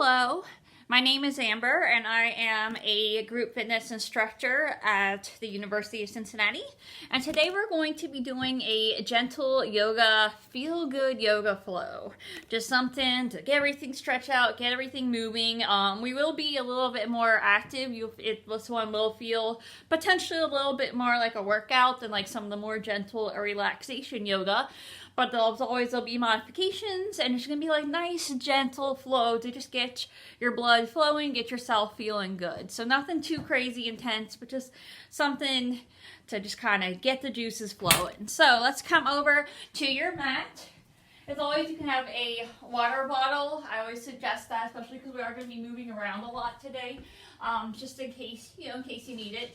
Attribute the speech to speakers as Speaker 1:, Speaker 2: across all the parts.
Speaker 1: Hello, my name is Amber and I am a group fitness instructor at the University of Cincinnati. And today we're going to be doing a gentle yoga, feel good yoga flow. Just something to get everything stretched out, get everything moving. We will be a little bit more active. This one will feel potentially a little bit more like a workout than like some of the more gentle or relaxation yoga. But there'll be modifications, and it's going to be like nice, gentle flow to just get your blood flowing, get yourself feeling good. So nothing too crazy intense, but just something to just kind of get the juices flowing. So let's come over to your mat. As always, you can have a water bottle. I always suggest that, especially because we are going to be moving around a lot today, just in case you need it.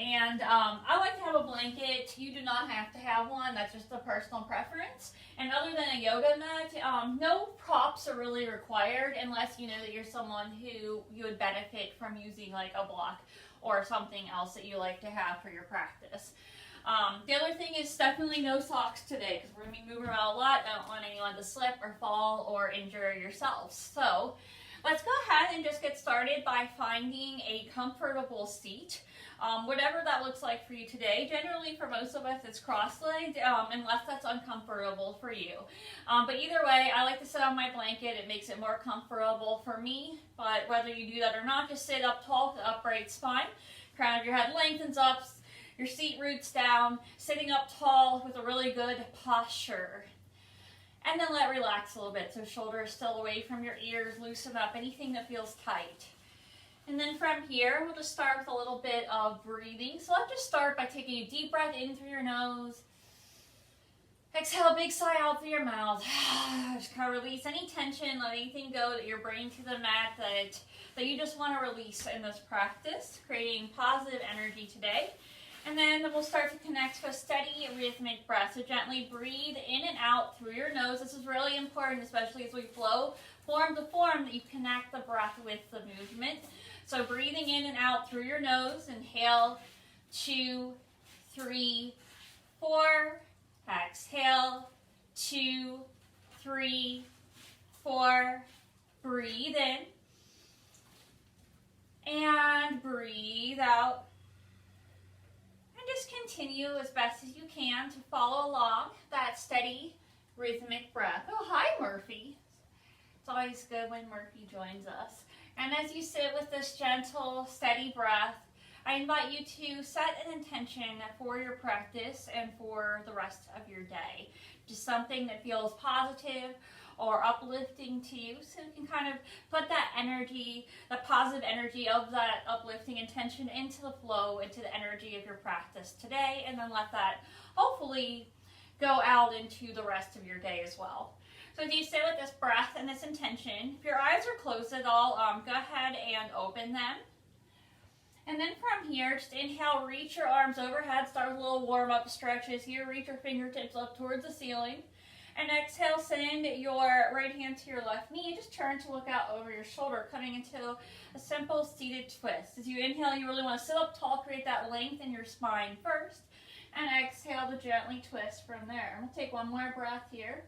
Speaker 1: And I like to have a blanket. You do not have to have one. That's just a personal preference. And other than a yoga mat, no props are really required unless you know that you're someone who you would benefit from using like a block or something else that you like to have for your practice. The other thing is definitely no socks today because we're going to be moving around a lot. I don't want anyone to slip or fall or injure yourselves. So let's go ahead and just get started by finding a comfortable seat. Whatever that looks like for you today. Generally, for most of us, it's cross-legged, unless that's uncomfortable for you. But either way, I like to sit on my blanket. It makes it more comfortable for me. But whether you do that or not, just sit up tall with an upright spine. Crown of your head lengthens up, your seat roots down, sitting up tall with a really good posture. And then let relax a little bit, so shoulders still away from your ears, loosen up anything that feels tight. And then from here, we'll just start with a little bit of breathing. So let's just start by taking a deep breath in through your nose. Exhale, big sigh out through your mouth. Just kind of release any tension, let anything go that you're bringing to the mat that you just want to release in this practice, creating positive energy today. And then we'll start to connect to a steady rhythmic breath. So gently breathe in and out through your nose. This is really important, especially as we flow form to form, that you connect the breath with the movement. So breathing in and out through your nose. Inhale, 2, 3, 4. Exhale, 2, 3, 4. Breathe in. And breathe out. And just continue as best as you can to follow along that steady rhythmic breath. Oh, hi, Murphy. It's always good when Murphy joins us. And as you sit with this gentle, steady breath, I invite you to set an intention for your practice and for the rest of your day. Just something that feels positive or uplifting to you, so you can kind of put that energy, the positive energy of that uplifting intention into the flow, into the energy of your practice today, and then let that hopefully go out into the rest of your day as well. So as you sit with this breath and this intention, if your eyes are closed at all, go ahead and open them. And then from here, just inhale, reach your arms overhead, start with a little warm-up stretches here, reach your fingertips up towards the ceiling. And exhale, send your right hand to your left knee, and just turn to look out over your shoulder, coming into a simple seated twist. As you inhale, you really want to sit up tall, create that length in your spine first, and exhale to gently twist from there. And we'll take one more breath here.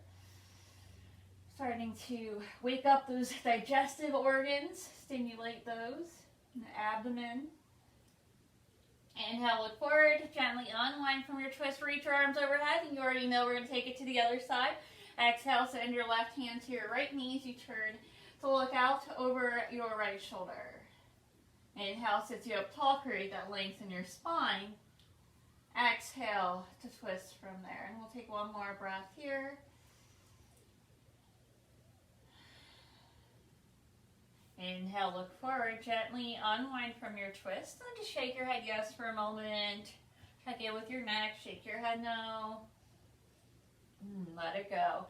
Speaker 1: Starting to wake up those digestive organs, stimulate those, in the abdomen. Inhale, look forward, gently unwind from your twist, reach your arms overhead, and you already know we're going to take it to the other side. Exhale, send your left hand to your right knee as you turn to look out over your right shoulder. Inhale, sits you up tall, create that length in your spine. Exhale to twist from there. And we'll take one more breath here. Inhale, look forward, gently unwind from your twist, and then just shake your head yes for a moment. Check in with your neck, shake your head no. Let it go.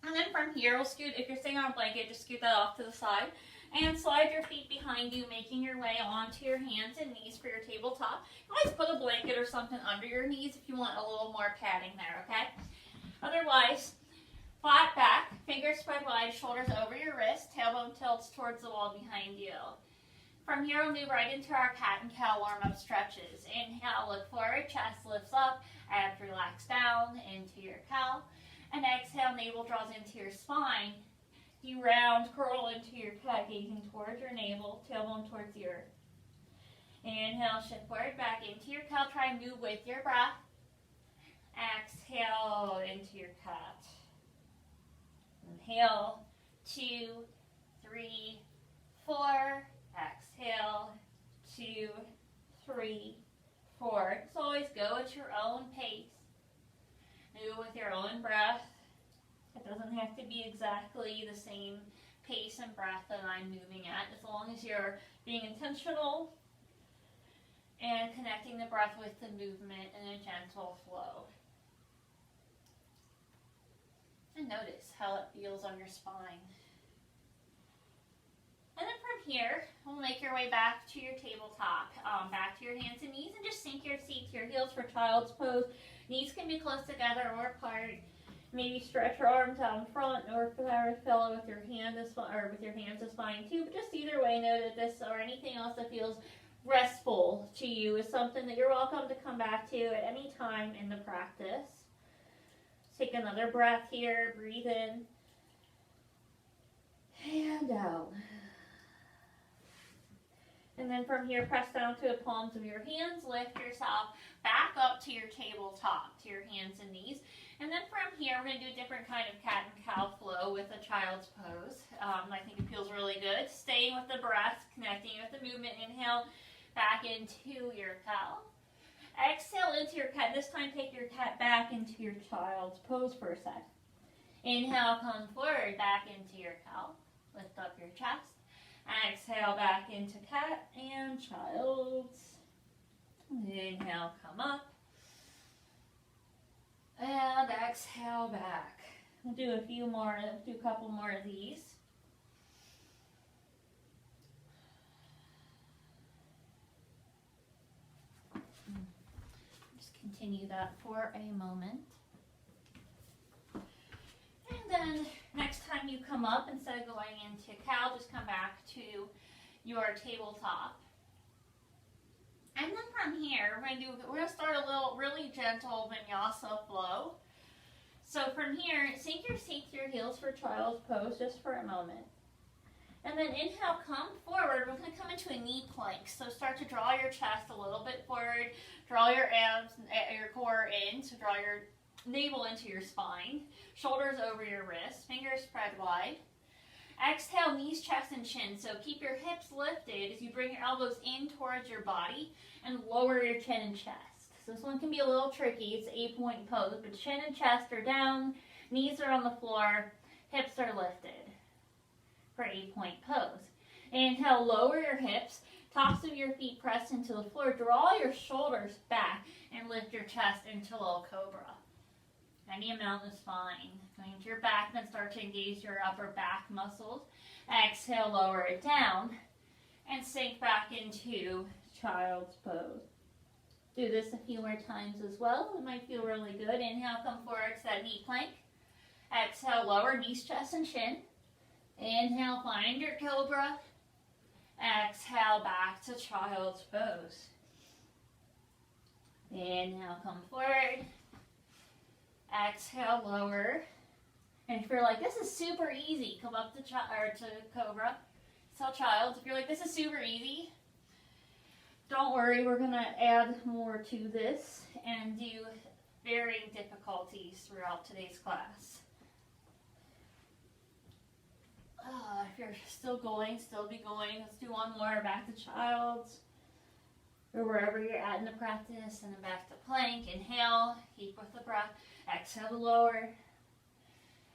Speaker 1: And then from here, we'll scoot, if you're sitting on a blanket, just scoot that off to the side. And slide your feet behind you, making your way onto your hands and knees for your tabletop. Always put a blanket or something under your knees if you want a little more padding there, okay? Otherwise, flat back, fingers spread wide, shoulders over your wrist, tailbone tilts towards the wall behind you. From here, we'll move right into our cat and cow warm-up stretches. Inhale, look forward, chest lifts up, abs relax down into your cow. And exhale, navel draws into your spine. You round, curl into your cat, gazing towards your navel, tailbone towards the earth. Inhale, shift forward, back into your cow. Try and move with your breath. Exhale into your cat. Inhale, 2, 3, 4. Exhale, 2, 3, 4. Just always go at your own pace. Move with your own breath. It doesn't have to be exactly the same pace and breath that I'm moving at, as long as you're being intentional and connecting the breath with the movement in a gentle flow. And notice how it feels on your spine. And then from here, we'll make your way back to your tabletop, back to your hands and knees, and just sink your seat to your heels for child's pose. Knees can be close together or apart. Maybe stretch your arms out in front, or fellow with your hand or with your hands is fine too. But just either way, know that this or anything else that feels restful to you is something that you're welcome to come back to at any time in the practice. Take another breath here. Breathe in and out. And then from here, press down to the palms of your hands. Lift yourself back up to your tabletop, to your hands and knees. And then from here, we're going to do a different kind of cat and cow flow with a child's pose. I think it feels really good. Staying with the breath, connecting with the movement. Inhale, back into your cow. Exhale into your cat. This time, take your cat back into your child's pose for a sec. Inhale, come forward, back into your cow. Lift up your chest. Exhale, back into cat and child's. Inhale, come up. And exhale back. We'll do a couple more of these. Just continue that for a moment. And then next time you come up, instead of going into cow, just come back to your tabletop. And then from here, we're gonna start a little really gentle vinyasa flow. So from here, sink your seat to your heels for child's pose just for a moment. And then inhale, come forward. We're gonna come into a knee plank. So start to draw your chest a little bit forward. Draw your abs, your core in. So draw your navel into your spine. Shoulders over your wrists. Fingers spread wide. Exhale, knees, chest, and chin. So keep your hips lifted as you bring your elbows in towards your body and lower your chin and chest. So this one can be a little tricky. It's an 8-point pose, but chin and chest are down, knees are on the floor, hips are lifted for 8-point pose. Inhale, lower your hips, tops of your feet pressed into the floor. Draw your shoulders back and lift your chest into low cobra. Any amount is fine. Going to your back, then start to engage your upper back muscles. Exhale, lower it down, and sink back into child's pose. Do this a few more times as well. It might feel really good. Inhale, come forward to that knee plank. Exhale, lower knees, chest, and chin. Inhale, find your cobra. Exhale, back to child's pose. Inhale, come forward. Exhale, lower. And if you're like, this is super easy, come up to cobra. Tell child, if you're like, this is super easy, don't worry, we're going to add more to this and do varying difficulties throughout today's class. If you're still be going. Let's do one more, back to child's. Or wherever you're at in the practice, and then back to plank. Inhale, keep with the breath. Exhale to lower.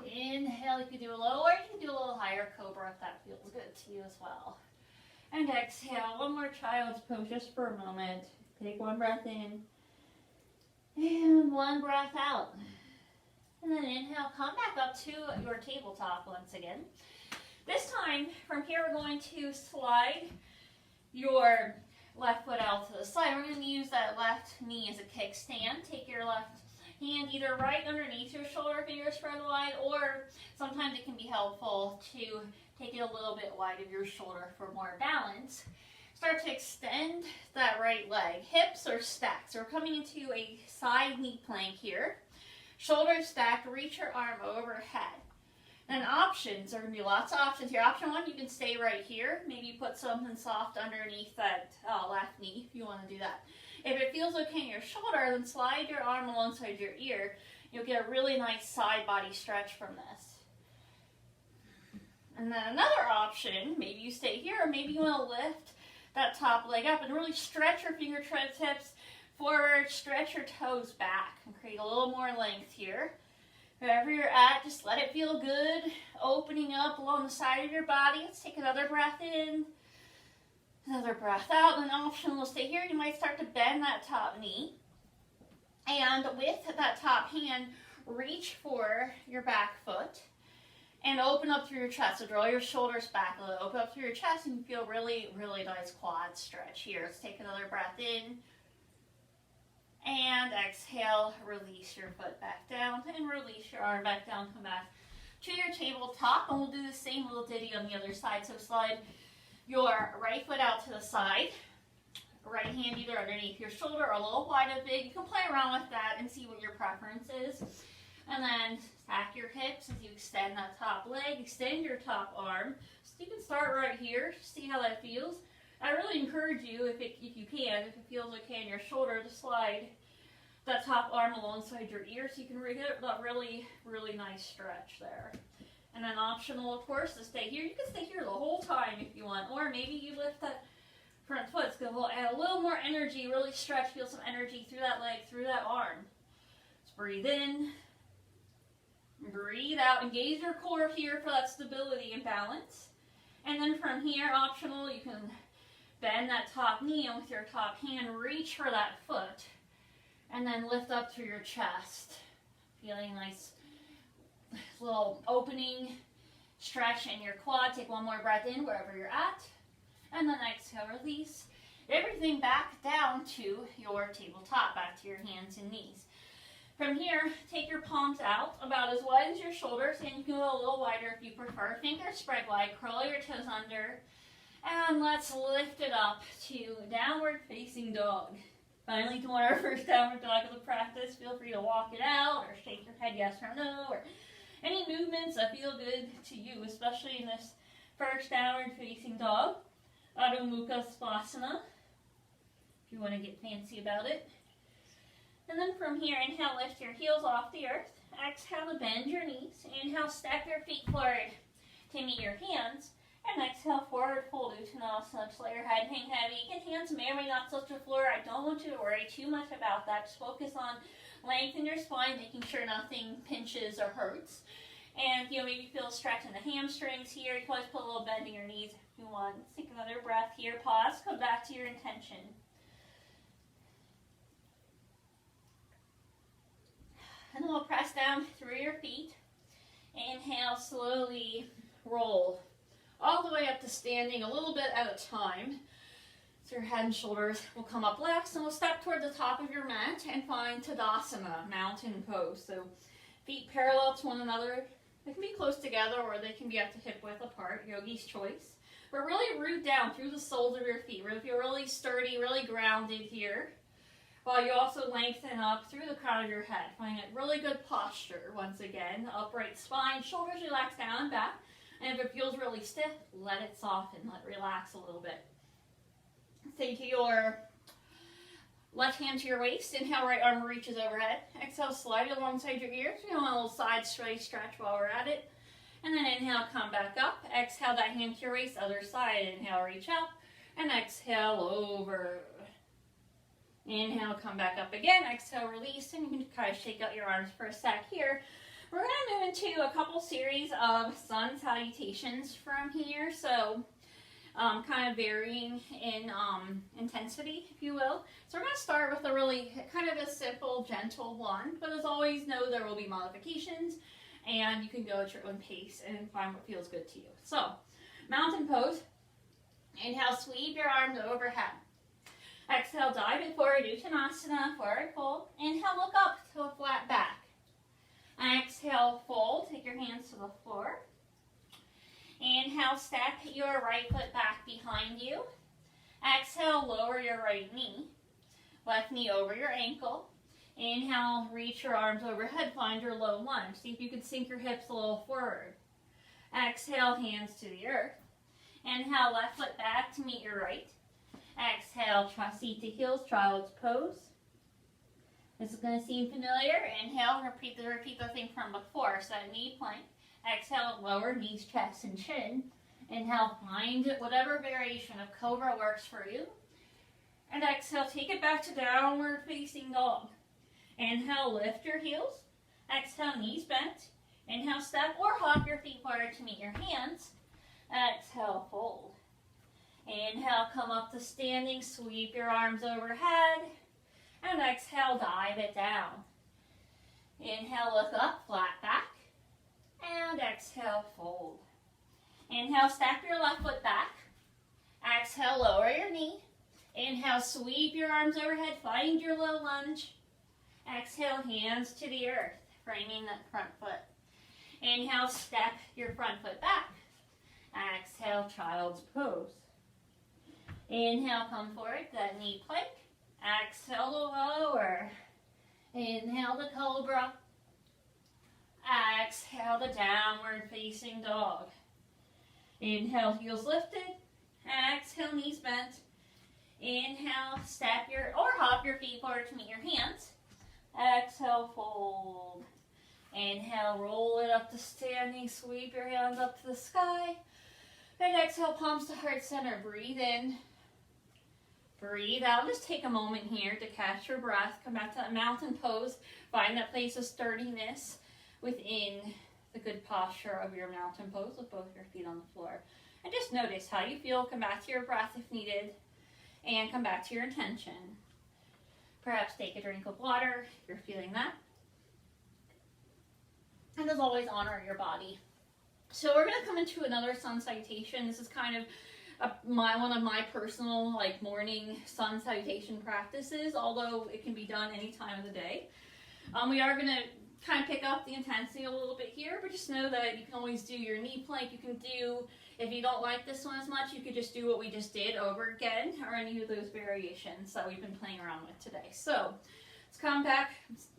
Speaker 1: Inhale, you can do a lower, you can do a little higher cobra if that feels good to you as well. And exhale, one more child's pose just for a moment. Take one breath in, and one breath out. And then inhale, come back up to your tabletop once again. This time, from here, we're going to slide your left foot out to the side. We're going to use that left knee as a kickstand. Take your left hand either right underneath your shoulder, fingers spread wide, or sometimes it can be helpful to take it a little bit wide of your shoulder for more balance. Start to extend that right leg. Hips are stacked. So we're coming into a side knee plank here. Shoulders stacked. Reach your arm overhead. And options, there are going to be lots of options here. Option 1, you can stay right here. Maybe put something soft underneath that left knee if you want to do that. If it feels okay in your shoulder, then slide your arm alongside your ear. You'll get a really nice side body stretch from this. And then another option, maybe you stay here, or maybe you want to lift that top leg up and really stretch your fingertips forward, stretch your toes back, and create a little more length here. Wherever you're at, just let it feel good, opening up along the side of your body. Let's take another breath in, another breath out, and then optional, stay here. You might start to bend that top knee. And with that top hand, reach for your back foot and open up through your chest. So draw your shoulders back a little, open up through your chest, and you feel really, really nice quad stretch here. Let's take another breath in. And exhale, release your foot back down and release your arm back down. Come back to your tabletop, and we'll do the same little ditty on the other side. So slide your right foot out to the side, right hand either underneath your shoulder or a little wide or big. You can play around with that and see what your preference is. And then stack your hips as you extend that top leg, extend your top arm. So you can start right here, see how that feels. I really encourage you, if you can, if it feels okay in your shoulder, to slide that top arm alongside your ear so you can get that really, really nice stretch there. And then optional, of course, to stay here. You can stay here the whole time if you want, or maybe you lift that front foot. It's going to add a little more energy, really stretch, feel some energy through that leg, through that arm. Let's breathe in, breathe out, engage your core here for that stability and balance. And then from here, optional, you can bend that top knee, and with your top hand, reach for that foot. And then lift up through your chest. Feeling nice little opening, stretch in your quad. Take one more breath in wherever you're at. And then exhale, release. Everything back down to your tabletop, back to your hands and knees. From here, take your palms out about as wide as your shoulders, and you can go a little wider if you prefer. Fingers spread wide, curl your toes under. And let's lift it up to downward facing dog. Finally, doing our first downward dog of the practice. Feel free to walk it out or shake your head yes or no, or any movements that feel good to you, especially in this first downward facing dog. Adho Mukha Svanasana, if you want to get fancy about it. And then from here, inhale, lift your heels off the earth. Exhale to bend your knees. Inhale, step your feet forward to meet your hands. And exhale, forward fold Uttanasana. Just let your head hang heavy. Your hands may or may not touch the floor. I don't want you to worry too much about that. Just focus on lengthening your spine, making sure nothing pinches or hurts. And maybe feel a stretch in the hamstrings here. You can always put a little bend in your knees if you want. Let's take another breath here. Pause. Come back to your intention. And then we'll press down through your feet. Inhale, slowly roll all the way up to standing, a little bit at a time. So your head and shoulders will come up left, and we'll step toward the top of your mat and find Tadasana, mountain pose. So feet parallel to one another. They can be close together, or they can be up to hip width apart, yogi's choice. But really root down through the soles of your feet. Really feel really sturdy, really grounded here, while you also lengthen up through the crown of your head. Find a really good posture, once again. Upright spine, shoulders relax down and back. And if it feels really stiff, let it soften, let it relax a little bit. Take your left hand to your waist. Inhale, right arm reaches overhead. Exhale, slide it alongside your ears. You want a little side stretch while we're at it. And then inhale, come back up. Exhale, that hand to your waist, other side. Inhale, reach out. And exhale, over. Inhale, come back up again. Exhale, release. And you can kind of shake out your arms for a sec here. We're going to move into a couple series of sun salutations from here. So kind of varying in intensity, if you will. So we're going to start with a really kind of a simple, gentle one. But as always, know there will be modifications. And you can go at your own pace and find what feels good to you. So, mountain pose. Inhale, sweep your arms overhead. Exhale, dive it forward, Uttanasana, forward fold. Inhale, look up to a flat back. Exhale, fold, take your hands to the floor. Inhale, step your right foot back behind you. Exhale, lower your right knee. Left knee over your ankle. Inhale, reach your arms overhead, find your low lunge. See if you can sink your hips a little forward. Exhale, hands to the earth. Inhale, left foot back to meet your right. Exhale, seat to heels, child's pose. This is going to seem familiar. Inhale, repeat the thing from before. So knee plank. Exhale, lower knees, chest, and chin. Inhale, find whatever variation of cobra works for you. And exhale, take it back to downward facing dog. Inhale, lift your heels. Exhale, knees bent. Inhale, step or hop your feet forward to meet your hands. Exhale, fold. Inhale, come up to standing, sweep your arms overhead. And exhale, dive it down. Inhale, look up, flat back. And exhale, fold. Inhale, step your left foot back. Exhale, lower your knee. Inhale, sweep your arms overhead, find your low lunge. Exhale, hands to the earth, framing that front foot. Inhale, step your front foot back. Exhale, child's pose. Inhale, come forward, that knee plank. Exhale to lower. Inhale to cobra. Exhale to downward facing dog. Inhale, heels lifted. Exhale, knees bent. Inhale, step your or hop your feet forward to meet your hands. Exhale, fold. Inhale, roll it up to standing. Sweep your hands up to the sky. And exhale, palms to heart center. Breathe in. Breathe out. Just take a moment here to catch your breath. Come back to that mountain pose. Find that place of sturdiness within the good posture of your mountain pose with both your feet on the floor. And just notice how you feel. Come back to your breath if needed. And come back to your intention. Perhaps take a drink of water if you're feeling that. And as always, honor your body. So we're going to come into another sun salutation. This is kind of one of my personal morning sun salutation practices, although it can be done any time of the day. We are going to kind of pick up the intensity a little bit here, but just know that you can always do your knee plank. You can do, if you don't like this one as much, you could just do what we just did over again, or any of those variations that we've been playing around with today. So let's come back,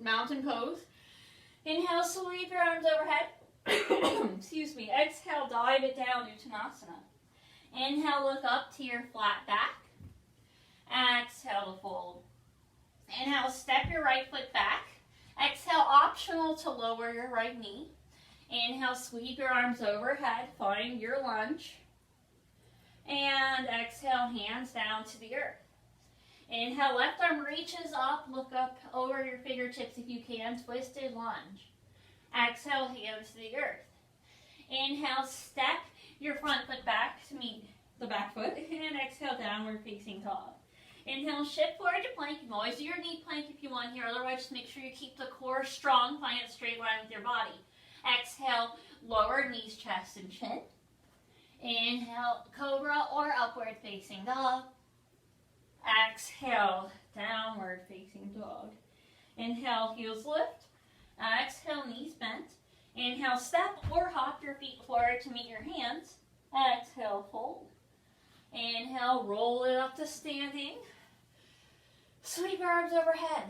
Speaker 1: mountain pose. Inhale, sweep your arms overhead. Excuse me. Exhale, dive it down, Uttanasana. Inhale, look up to your flat back. Exhale to fold. Inhale, step your right foot back. Exhale, optional to lower your right knee. Inhale, sweep your arms overhead, find your lunge. And exhale, hands down to the earth. Inhale, left arm reaches up, look up over your fingertips if you can, twisted lunge. Exhale, hands to the earth. Inhale, step your front foot back to meet the back foot, and exhale, downward facing dog. Inhale, shift forward to plank. You can always do your knee plank if you want here, otherwise just make sure you keep the core strong, find a straight line with your body. Exhale, lower knees, chest, and chin. Inhale, cobra or upward facing dog. Exhale, downward facing dog. Inhale, heels lift. Exhale, knees bent. Inhale, step or hop your feet forward to meet your hands. Exhale, fold. Inhale, roll it up to standing. Sweep your arms overhead.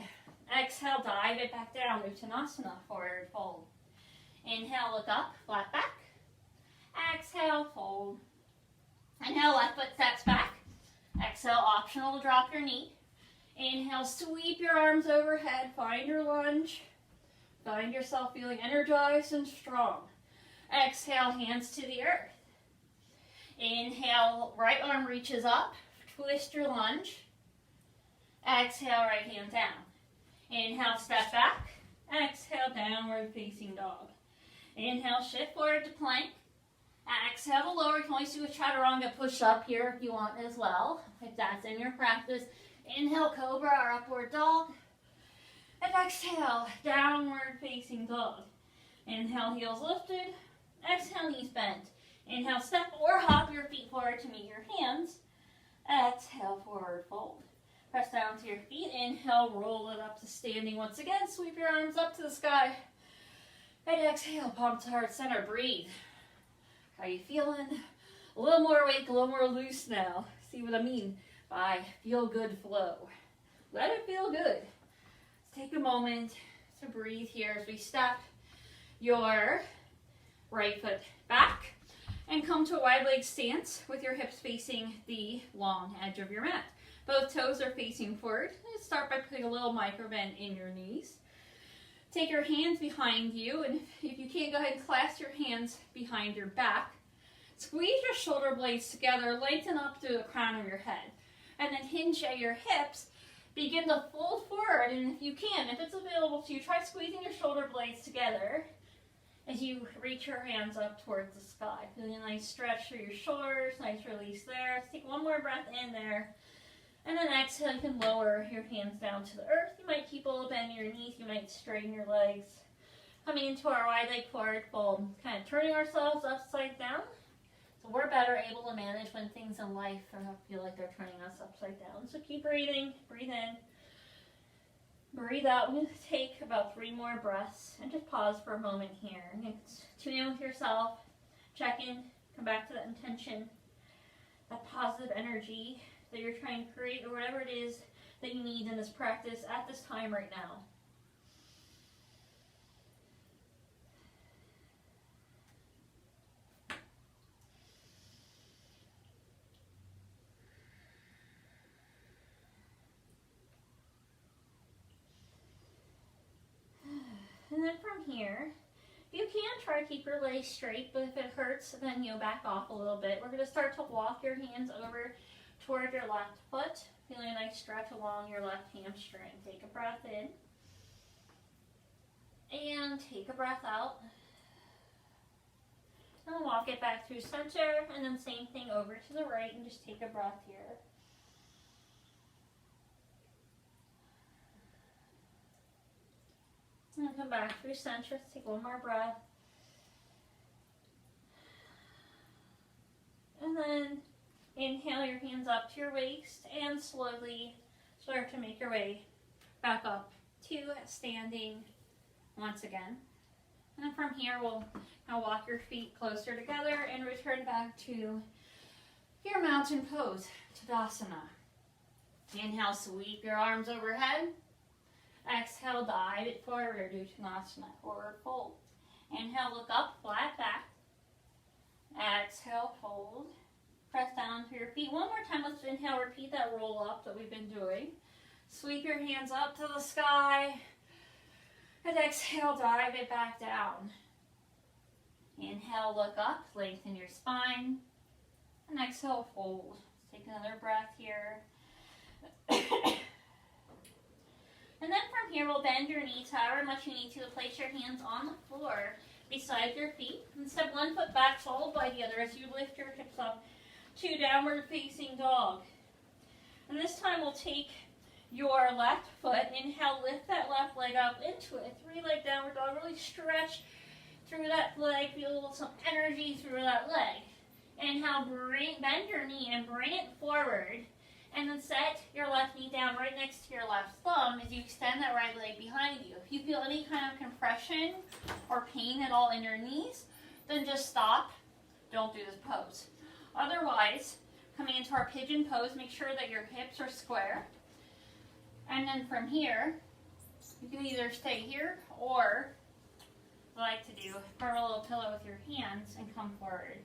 Speaker 1: Exhale, dive it back down, Uttanasana, forward fold. Inhale, look up, flat back. Exhale, fold. Inhale, left foot steps back. Exhale, optional to drop your knee. Inhale, sweep your arms overhead, find your lunge. Find yourself feeling energized and strong. Exhale, hands to the earth. Inhale, right arm reaches up, twist your lunge. Exhale, right hand down. Inhale, step back. Exhale, downward facing dog. Inhale, shift forward to plank. Exhale to lower. You can always do a chaturanga push up here if you want as well, if that's in your practice. Inhale, cobra or upward dog. And exhale, downward facing dog. Inhale, heels lifted. Exhale, knees bent. Inhale, step or hop your feet forward to meet your hands. Exhale, forward fold. Press down to your feet. Inhale, roll it up to standing once again. Sweep your arms up to the sky. And exhale, palm to heart center. Breathe. How are you feeling? A little more awake, a little more loose now. See what I mean by feel good flow. Let it feel good. Let's take a moment to breathe here as we step your right foot back, and come to a wide leg stance with your hips facing the long edge of your mat. Both toes are facing forward. Let's start by putting a little micro bend in your knees. Take your hands behind you, and if you can't, go ahead and clasp your hands behind your back. Squeeze your shoulder blades together, lengthen up through the crown of your head, and then hinge at your hips. Begin to fold forward, and if you can, if it's available to you, try squeezing your shoulder blades together as you reach your hands up towards the sky. Feeling a nice stretch through your shoulders, nice release there. Let's take one more breath in there. And then exhale, you can lower your hands down to the earth. You might keep a little bend in your knees. You might straighten your legs. Coming into our wide leg forward fold. Kind of turning ourselves upside down. So we're better able to manage when things in life feel like they're turning us upside down. So keep breathing. Breathe in. Breathe out. I'm going to take about 3 more breaths and just pause for a moment here. And tune in with yourself. Check in. Come back to that intention. That positive energy that you're trying to create, or whatever it is that you need in this practice at this time right now. And then from here, you can try to keep your legs straight, but if it hurts, then back off a little bit. We're going to start to walk your hands over toward your left foot, feeling a nice stretch along your left hamstring. Take a breath in, and take a breath out. And walk it back through center, and then same thing over to the right, and just take a breath here. And come back through center. Let's take one more breath. And then inhale your hands up to your waist and slowly start to make your way back up to standing once again. And then from here, we'll now walk your feet closer together and return back to your mountain pose, Tadasana. Inhale, sweep your arms overhead. Exhale, dive it forward, Uttanasana, forward fold. Inhale, look up, flat back. Exhale, fold. Press down to your feet. One more time, let's inhale, repeat that roll up that we've been doing. Sweep your hands up to the sky. And exhale, dive it back down. Inhale, look up, lengthen your spine. And exhale, fold. Let's take another breath here. And then from here, we'll bend your knees however much you need to place your hands on the floor beside your feet. And step one foot back, followed by the other as you lift your hips up to downward facing dog. And this time we'll take your left foot. Inhale, lift that left leg up into it. 3-leg downward dog. Really stretch through that leg. Feel some energy through that leg. Inhale, bend your knee and bring it forward. And then set your left knee down right next to your left thumb as you extend that right leg behind you. If you feel any kind of compression or pain at all in your knees, then just stop. Don't do this pose. Otherwise, coming into our pigeon pose, make sure that your hips are square. And then from here, you can either stay here or, what I like to do, cover a little pillow with your hands and come forward.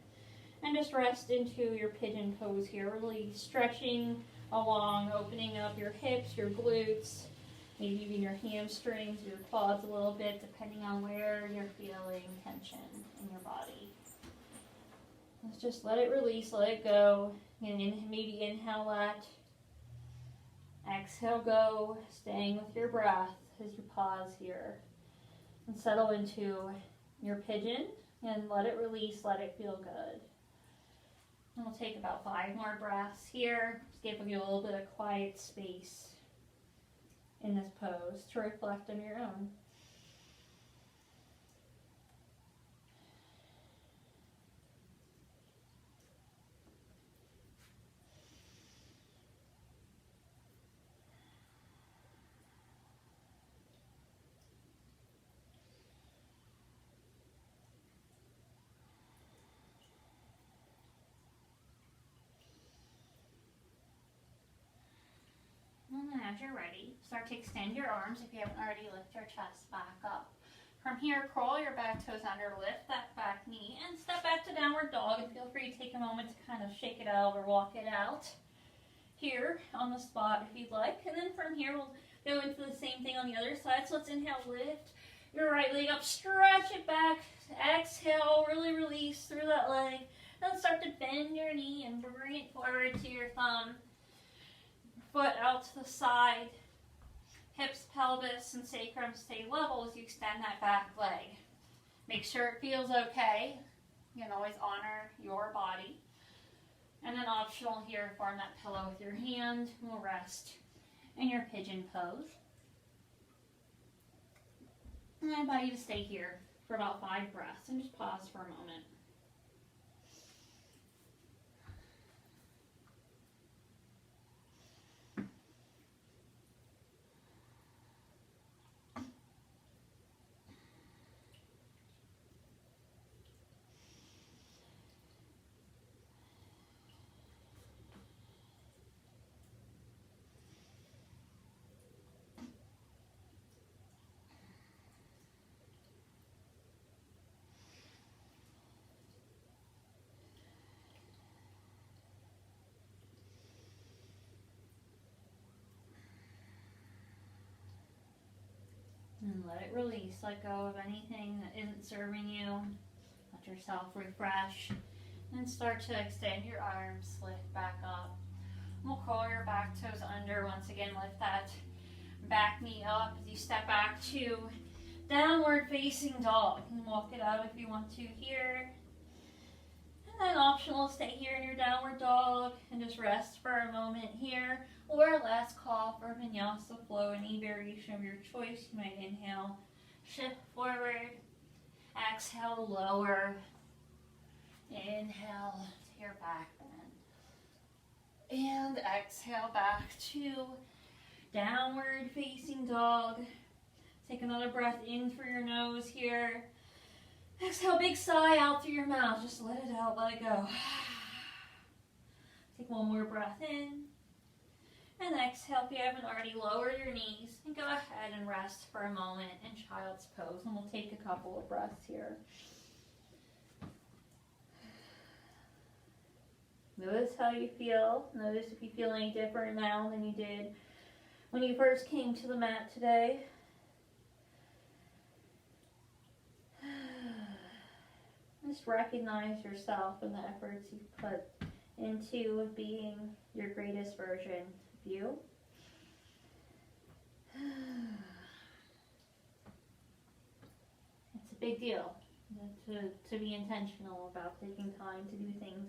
Speaker 1: And just rest into your pigeon pose here, really stretching along, opening up your hips, your glutes, maybe even your hamstrings, your quads a little bit, depending on where you're feeling tension in your body. Let's just let it release, let it go, and maybe inhale that. Exhale, go, staying with your breath as you pause here. And settle into your pigeon, and let it release, let it feel good. And we'll take about 5 more breaths here. Just give you a little bit of quiet space in this pose to reflect on your own. And then as you're ready, start to extend your arms. If you haven't already, lift your chest back up From here, crawl your back toes under, lift that back knee, and step back to downward dog. And feel free to take a moment to kind of shake it out or walk it out here on the spot if you'd like. And then from here, we'll go into the same thing on the other side. So let's inhale, lift your right leg up, stretch it back. Exhale, really release through that leg. Then start to bend your knee and bring it forward to your thumb. Foot out to the side. Hips, pelvis, and sacrum stay level as you extend that back leg. Make sure it feels okay. You can always honor your body. And then optional here, form that pillow with your hand. We'll rest in your pigeon pose. And I invite you to stay here for about 5 breaths and just pause for a moment. And let it release. Let go of anything that isn't serving you. Let yourself refresh. And start to extend your arms. Lift back up. We'll crawl your back toes under. Once again, lift that back knee up as you step back to downward facing dog. And walk it out if you want to here. And then optional, stay here in your downward dog and just rest for a moment here. Or last call for Vinyasa Flow, any variation of your choice. You might inhale, shift forward, exhale, lower, inhale to your back bend, and exhale back to downward facing dog. Take another breath in through your nose here. Exhale, big sigh out through your mouth. Just let it out, let it go. Take one more breath in. And exhale, if you haven't already, lower your knees and go ahead and rest for a moment in child's pose. And we'll take a couple of breaths here. Notice how you feel. Notice if you feel any different now than you did when you first came to the mat today. Just recognize yourself and the efforts you've put into being your greatest version of you. It's a big deal to be intentional about taking time to do things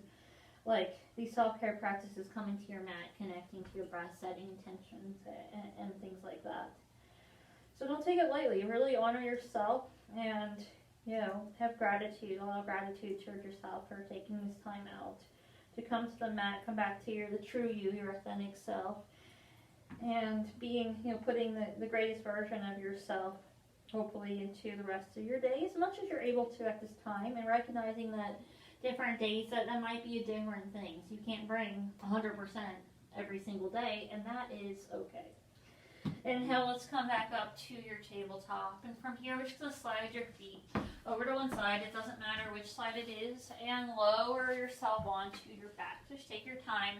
Speaker 1: like these self-care practices, coming to your mat, connecting to your breath, setting intentions, and things like that. So don't take it lightly. Really honor yourself and, have gratitude. Allow gratitude towards yourself for taking this time out to come to the mat, come back to the true you, your authentic self, and being, putting the greatest version of yourself, hopefully, into the rest of your day, as much as you're able to at this time, and recognizing that different days that might be different things. You can't bring 100% every single day, and that is okay. Inhale, let's come back up to your tabletop, and from here we're just going to slide your feet over to one side. It doesn't matter which side it is, and lower yourself onto your back. Just take your time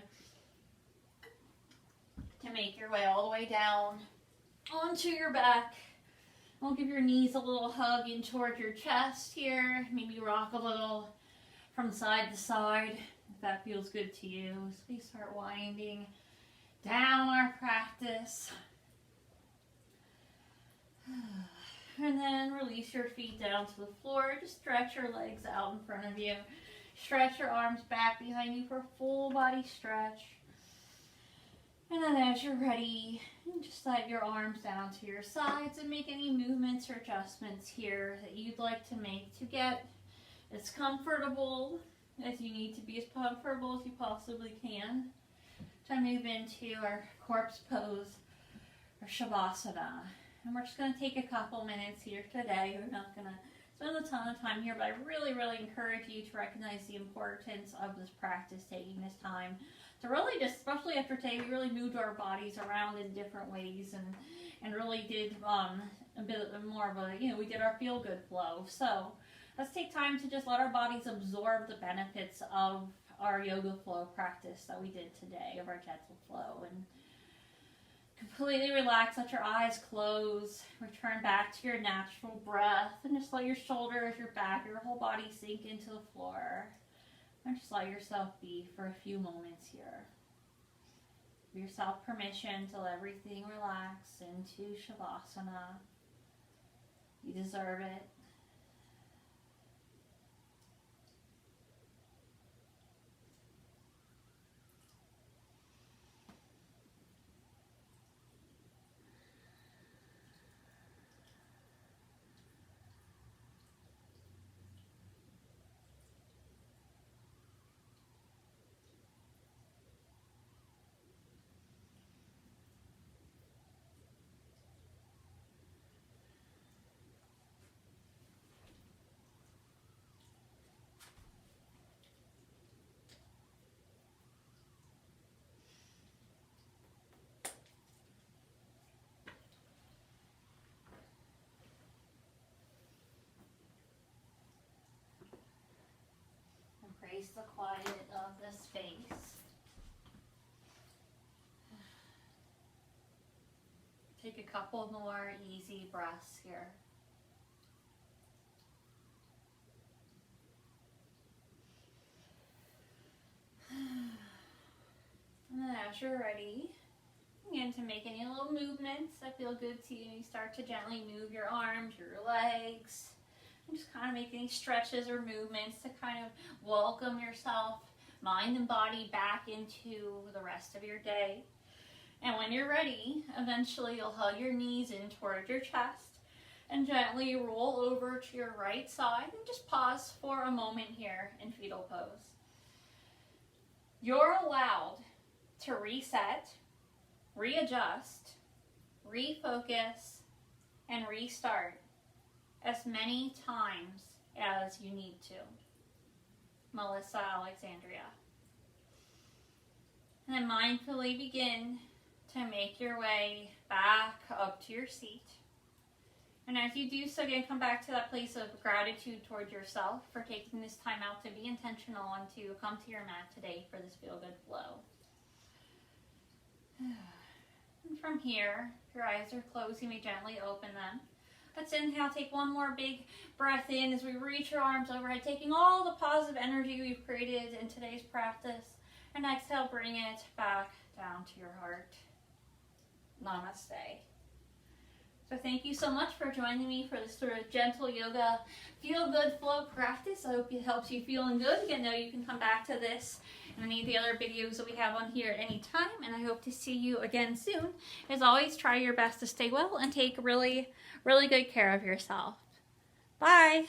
Speaker 1: to make your way all the way down onto your back. We'll give your knees a little hug in toward your chest here. Maybe rock a little from side to side if that feels good to you. So we start winding down our practice. And then release your feet down to the floor. Just stretch your legs out in front of you. Stretch your arms back behind you for a full body stretch. And then as you're ready, just slide your arms down to your sides and make any movements or adjustments here that you'd like to make to get as comfortable as you need to be, as comfortable as you possibly can, to move into our corpse pose or Shavasana. And we're just going to take a couple minutes here today. We're not going to spend a ton of time here, but I really, really encourage you to recognize the importance of this practice, taking this time to really just, especially after today, we really moved our bodies around in different ways and really did a bit more of a, we did our feel-good flow. So let's take time to just let our bodies absorb the benefits of our yoga flow practice that we did today, of our gentle flow, and completely relax, let your eyes close, return back to your natural breath, and just let your shoulders, your back, your whole body sink into the floor, and just let yourself be for a few moments here. Give yourself permission to let everything relax into Shavasana. You deserve it. Embrace the quiet of the space. Take a couple more easy breaths here. And then as you're ready, begin to make any little movements that feel good to you. You start to gently move your arms, your legs, and just kind of make any stretches or movements to kind of welcome yourself, mind and body, back into the rest of your day. And when you're ready, eventually you'll hug your knees in toward your chest and gently roll over to your right side and just pause for a moment here in fetal pose. You're allowed to reset, readjust, refocus, and restart as many times as you need to. Melissa Alexandria. And then mindfully begin to make your way back up to your seat. And as you do so, again, come back to that place of gratitude toward yourself for taking this time out to be intentional and to come to your mat today for this feel-good flow. And from here, if your eyes are closed, you may gently open them. Let's inhale, take one more big breath in as we reach your arms overhead, taking all the positive energy we've created in today's practice. And exhale, bring it back down to your heart. Namaste. So thank you so much for joining me for this sort of gentle yoga feel-good flow practice. I hope it helps you feeling good. Again, know you can come back to this and any of the other videos that we have on here at any time, and I hope to see you again soon. As always, try your best to stay well and take really, really good care of yourself. Bye!